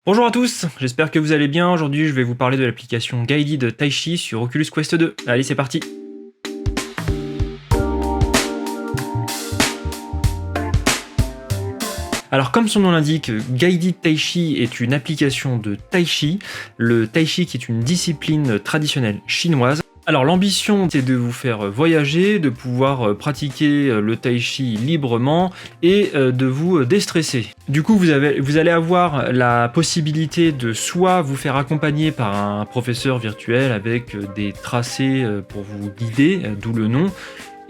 Bonjour à tous, j'espère que vous allez bien. Aujourd'hui, je vais vous parler de l'application Guided Taichi sur Oculus Quest 2. Allez, c'est parti. Alors, comme son nom l'indique, Guided Taichi est une application de Taichi, le Taichi qui est une discipline traditionnelle chinoise. Alors l'ambition c'est de vous faire voyager, de pouvoir pratiquer le tai chi librement et de vous déstresser. Du coup vous allez avoir la possibilité de soit vous faire accompagner par un professeur virtuel avec des tracés pour vous guider, d'où le nom,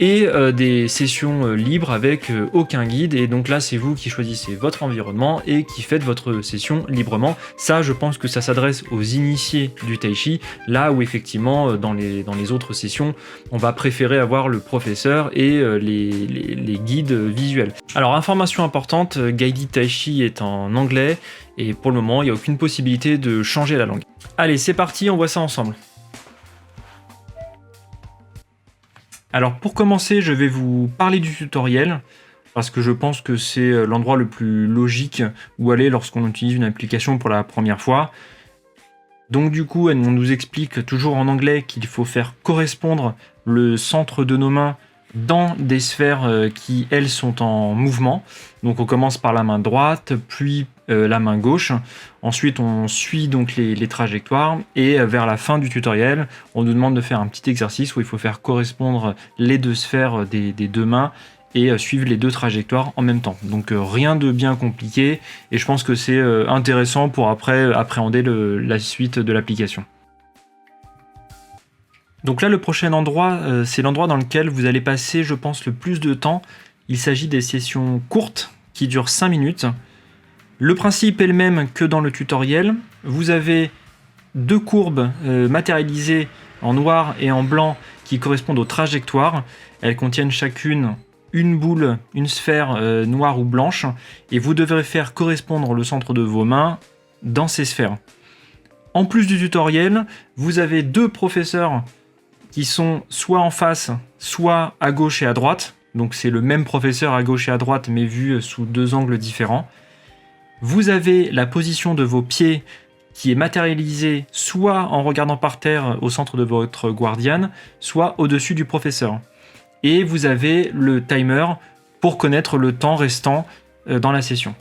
et des sessions libres avec aucun guide, et donc là c'est vous qui choisissez votre environnement et qui faites votre session librement. Ça je pense que ça s'adresse aux initiés du tai chi, là où effectivement dans les autres sessions on va préférer avoir le professeur et les guides visuels. Alors information importante, Guided Tai Chi est en anglais et pour le moment il n'y a aucune possibilité de changer la langue. Allez c'est parti, on voit ça ensemble. Alors pour commencer, je vais vous parler du tutoriel, parce que je pense que c'est l'endroit le plus logique où aller lorsqu'on utilise une application pour la première fois. Donc du coup, on nous explique toujours en anglais qu'il faut faire correspondre le centre de nos mains dans des sphères qui, elles, sont en mouvement. Donc on commence par la main droite, puis la main gauche. Ensuite, on suit donc les trajectoires et vers la fin du tutoriel, on nous demande de faire un petit exercice où il faut faire correspondre les deux sphères des deux mains et suivre les deux trajectoires en même temps. Donc rien de bien compliqué et je pense que c'est intéressant pour après appréhender la suite de l'application. Donc là, le prochain endroit, c'est l'endroit dans lequel vous allez passer, je pense, le plus de temps. Il s'agit des sessions courtes qui durent 5 minutes. Le principe est le même que dans le tutoriel. Vous avez deux courbes matérialisées en noir et en blanc qui correspondent aux trajectoires. Elles contiennent chacune une boule, une sphère noire ou blanche, et vous devrez faire correspondre le centre de vos mains dans ces sphères. En plus du tutoriel, vous avez deux professeurs qui sont soit en face, soit à gauche et à droite. Donc c'est le même professeur à gauche et à droite, mais vu sous deux angles différents. Vous avez la position de vos pieds qui est matérialisée soit en regardant par terre au centre de votre guardian, soit au-dessus du professeur. Et vous avez le timer pour connaître le temps restant dans la session.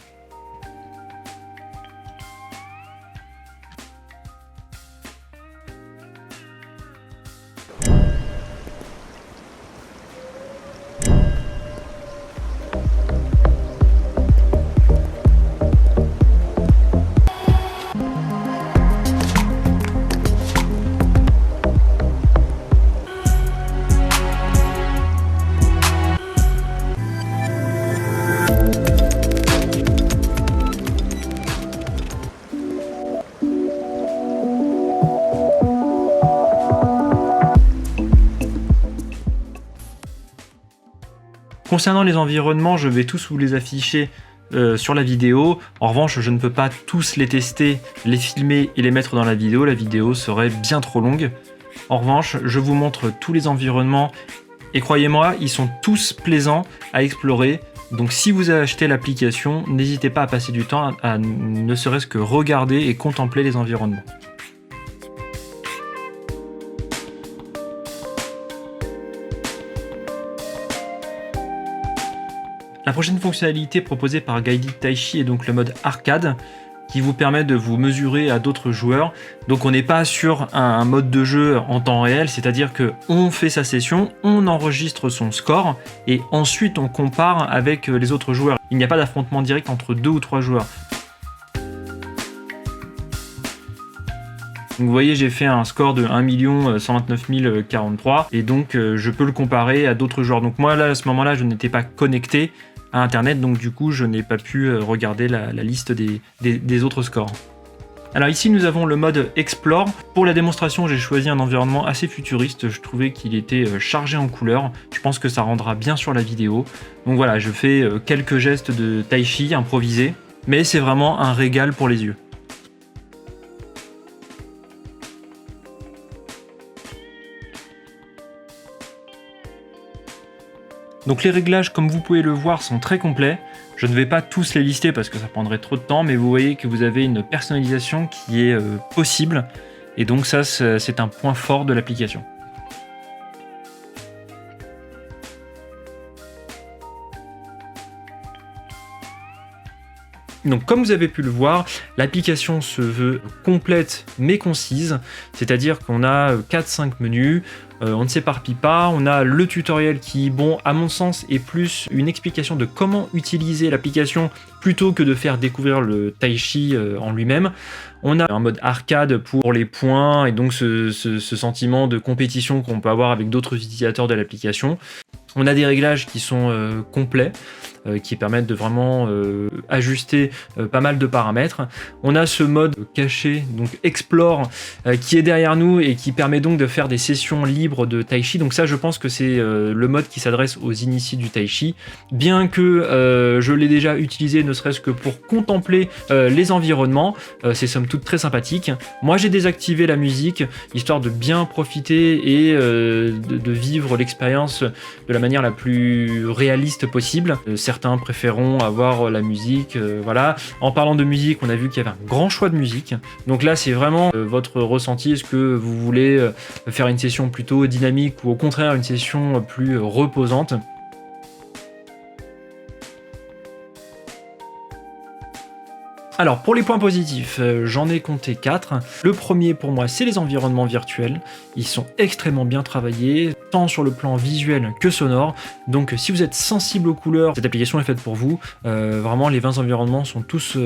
Concernant les environnements, je vais tous vous les afficher sur la vidéo. En revanche, je ne peux pas tous les tester, les filmer et les mettre dans la vidéo serait bien trop longue. En revanche, je vous montre tous les environnements et croyez-moi, ils sont tous plaisants à explorer. Donc si vous avez acheté l'application, n'hésitez pas à passer du temps à ne serait-ce que regarder et contempler les environnements. La prochaine fonctionnalité proposée par Guided Tai Chi est donc le mode arcade, qui vous permet de vous mesurer à d'autres joueurs. Donc on n'est pas sur un mode de jeu en temps réel, c'est-à-dire qu'on fait sa session, on enregistre son score, et ensuite on compare avec les autres joueurs. Il n'y a pas d'affrontement direct entre 2 ou 3 joueurs. Donc vous voyez, j'ai fait un score de 1 129 043, et donc je peux le comparer à d'autres joueurs. Donc moi là, à ce moment-là, je n'étais pas connecté à internet, donc du coup je n'ai pas pu regarder la liste des autres scores. Alors ici nous avons le mode Explore. Pour la démonstration j'ai choisi un environnement assez futuriste, je trouvais qu'il était chargé en couleurs, je pense que ça rendra bien sur la vidéo. Donc voilà, je fais quelques gestes de tai chi improvisés, mais c'est vraiment un régal pour les yeux. Donc les réglages, comme vous pouvez le voir, sont très complets. Je ne vais pas tous les lister parce que ça prendrait trop de temps, mais vous voyez que vous avez une personnalisation qui est possible. Et donc ça, c'est un point fort de l'application. Donc comme vous avez pu le voir, l'application se veut complète mais concise, c'est-à-dire qu'on a 4-5 menus, on ne s'éparpille pas, on a le tutoriel qui, bon, à mon sens, est plus une explication de comment utiliser l'application plutôt que de faire découvrir le Tai-Chi en lui-même. On a un mode arcade pour les points et donc ce sentiment de compétition qu'on peut avoir avec d'autres utilisateurs de l'application. On a des réglages qui sont complets, qui permettent de vraiment ajuster pas mal de paramètres. On a ce mode caché, donc Explore, qui est derrière nous et qui permet donc de faire des sessions libres de Tai-Chi. Donc ça, je pense que c'est le mode qui s'adresse aux initiés du Tai-Chi. Bien que je l'ai déjà utilisé, ne serait-ce que pour contempler les environnements, c'est somme toute très sympathique. Moi, j'ai désactivé la musique, histoire de bien profiter et de vivre l'expérience de la manière la plus réaliste possible. Certains préféreront avoir la musique, voilà. En parlant de musique, on a vu qu'il y avait un grand choix de musique. Donc là, c'est vraiment votre ressenti. Est-ce que vous voulez faire une session plutôt dynamique ou au contraire une session plus reposante ? Alors pour les points positifs, j'en ai compté 4. Le premier pour moi, c'est les environnements virtuels. Ils sont extrêmement bien travaillés, tant sur le plan visuel que sonore. Donc si vous êtes sensible aux couleurs, cette application est faite pour vous. Vraiment, les 20 environnements sont tous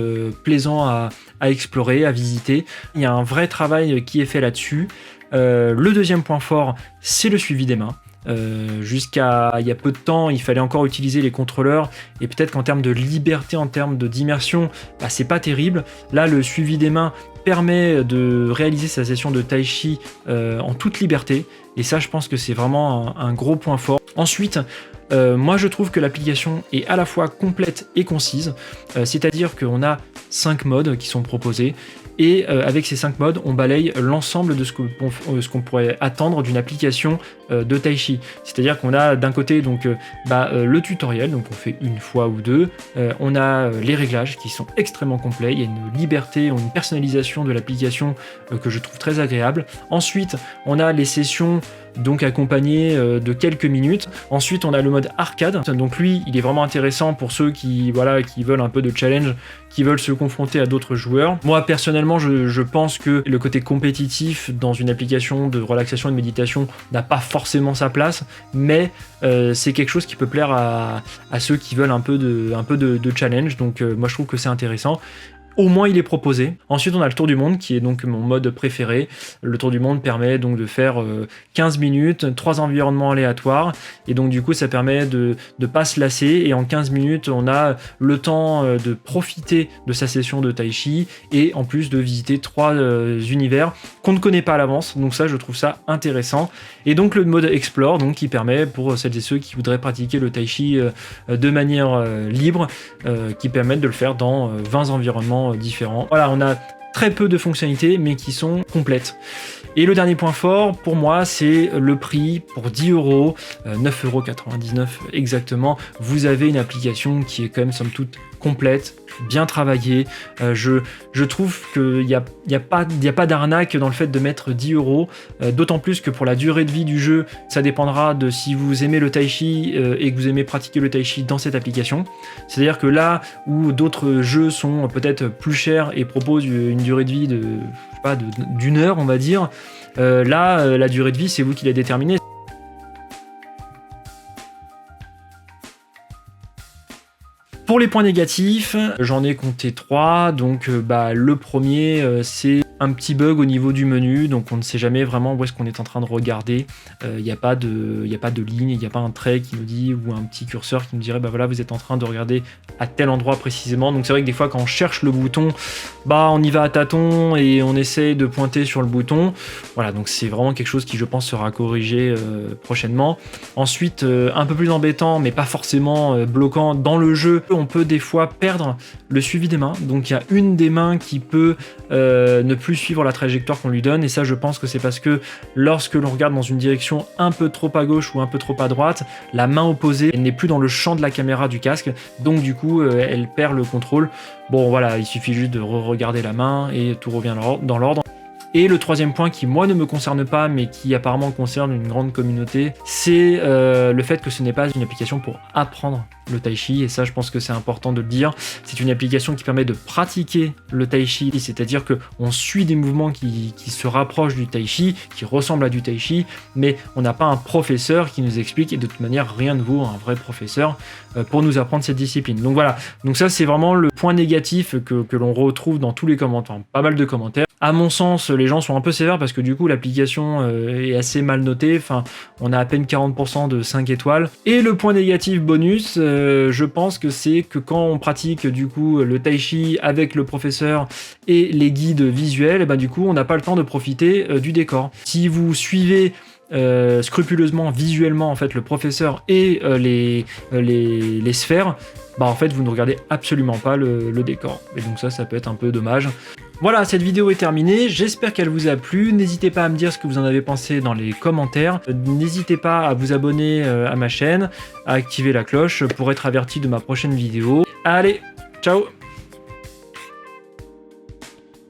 plaisants à explorer, à visiter. Il y a un vrai travail qui est fait là-dessus. Le deuxième point fort, c'est le suivi des mains. Jusqu'à il y a peu de temps, il fallait encore utiliser les contrôleurs et peut-être qu'en termes de liberté, en termes d'immersion, c'est pas terrible. Là, le suivi des mains permet de réaliser sa session de Tai-Chi en toute liberté et ça, je pense que c'est vraiment un gros point fort. Ensuite, moi je trouve que l'application est à la fois complète et concise, c'est-à-dire qu'on a 5 modes qui sont proposés. Et avec ces 5 modes, on balaye l'ensemble de ce qu'on pourrait attendre d'une application de Tai-Chi. C'est-à-dire qu'on a d'un côté donc, le tutoriel, donc on fait une fois ou deux. On a les réglages qui sont extrêmement complets. Il y a une liberté, une personnalisation de l'application que je trouve très agréable. Ensuite, on a les sessions donc accompagné de quelques minutes. Ensuite, on a le mode arcade. Donc lui, il est vraiment intéressant pour ceux qui veulent un peu de challenge, qui veulent se confronter à d'autres joueurs. Moi, personnellement, je pense que le côté compétitif dans une application de relaxation et de méditation n'a pas forcément sa place, mais c'est quelque chose qui peut plaire à ceux qui veulent un peu de challenge. Donc moi, je trouve que c'est intéressant. Au moins il est proposé. Ensuite on a le tour du monde qui est donc mon mode préféré. Le tour du monde permet donc de faire 15 minutes, 3 environnements aléatoires et donc du coup ça permet de pas se lasser et en 15 minutes on a le temps de profiter de sa session de Tai-Chi et en plus de visiter 3 univers qu'on ne connaît pas à l'avance, donc ça je trouve ça intéressant. Et donc le mode Explore donc, qui permet pour celles et ceux qui voudraient pratiquer le Tai-Chi de manière libre, qui permettent de le faire dans 20 environnements différents. Voilà, on a très peu de fonctionnalités mais qui sont complètes. Et le dernier point fort pour moi, c'est le prix. Pour 10€, 9,99€ exactement, vous avez une application qui est quand même somme toute complète, bien travaillée. Je trouve qu'il n'y a pas d'arnaque dans le fait de mettre 10€, d'autant plus que pour la durée de vie du jeu, ça dépendra de si vous aimez le Tai-Chi et que vous aimez pratiquer le Tai-Chi dans cette application. C'est-à-dire que là où d'autres jeux sont peut-être plus chers et proposent une durée de vie d'une heure, on va dire, là, la durée de vie, c'est vous qui la déterminez. Pour les points négatifs, j'en ai compté 3. Donc le premier, c'est un petit bug au niveau du menu, donc on ne sait jamais vraiment où est-ce qu'on est en train de regarder. Il n'y a pas de ligne, il n'y a pas un trait qui nous dit, ou un petit curseur qui nous dirait voilà, vous êtes en train de regarder à tel endroit précisément. Donc c'est vrai que des fois quand on cherche le bouton, on y va à tâtons et on essaie de pointer sur le bouton. Voilà, donc c'est vraiment quelque chose qui je pense sera corrigé prochainement. Ensuite, un peu plus embêtant mais pas forcément bloquant dans le jeu, on peut des fois perdre le suivi des mains. Donc il y a une des mains qui peut ne plus plus suivre la trajectoire qu'on lui donne, et ça je pense que c'est parce que lorsque l'on regarde dans une direction un peu trop à gauche ou un peu trop à droite, la main opposée elle n'est plus dans le champ de la caméra du casque, donc du coup elle perd le contrôle. Bon voilà, il suffit juste de regarder la main et tout revient dans l'ordre. Et le troisième point qui, moi, ne me concerne pas, mais qui apparemment concerne une grande communauté, c'est le fait que ce n'est pas une application pour apprendre le tai chi, et ça, je pense que c'est important de le dire. C'est une application qui permet de pratiquer le tai chi, c'est-à-dire qu'on suit des mouvements qui se rapprochent du tai chi, qui ressemblent à du tai chi, mais on n'a pas un professeur qui nous explique, et de toute manière, rien ne vaut un vrai professeur pour nous apprendre cette discipline. Donc voilà, donc ça, c'est vraiment le point négatif que l'on retrouve dans tous les commentaires, pas mal de commentaires. À mon sens, les gens sont un peu sévères parce que du coup, l'application est assez mal notée. Enfin, on a à peine 40% de 5 étoiles. Et le point négatif bonus, je pense que c'est que quand on pratique du coup le tai chi avec le professeur et les guides visuels, et ben, du coup, on n'a pas le temps de profiter du décor. Si vous suivez scrupuleusement, visuellement, en fait, le professeur et les sphères, bah en fait, vous ne regardez absolument pas le décor. Et donc ça peut être un peu dommage. Voilà, cette vidéo est terminée, j'espère qu'elle vous a plu, n'hésitez pas à me dire ce que vous en avez pensé dans les commentaires, n'hésitez pas à vous abonner à ma chaîne, à activer la cloche pour être averti de ma prochaine vidéo. Allez, ciao!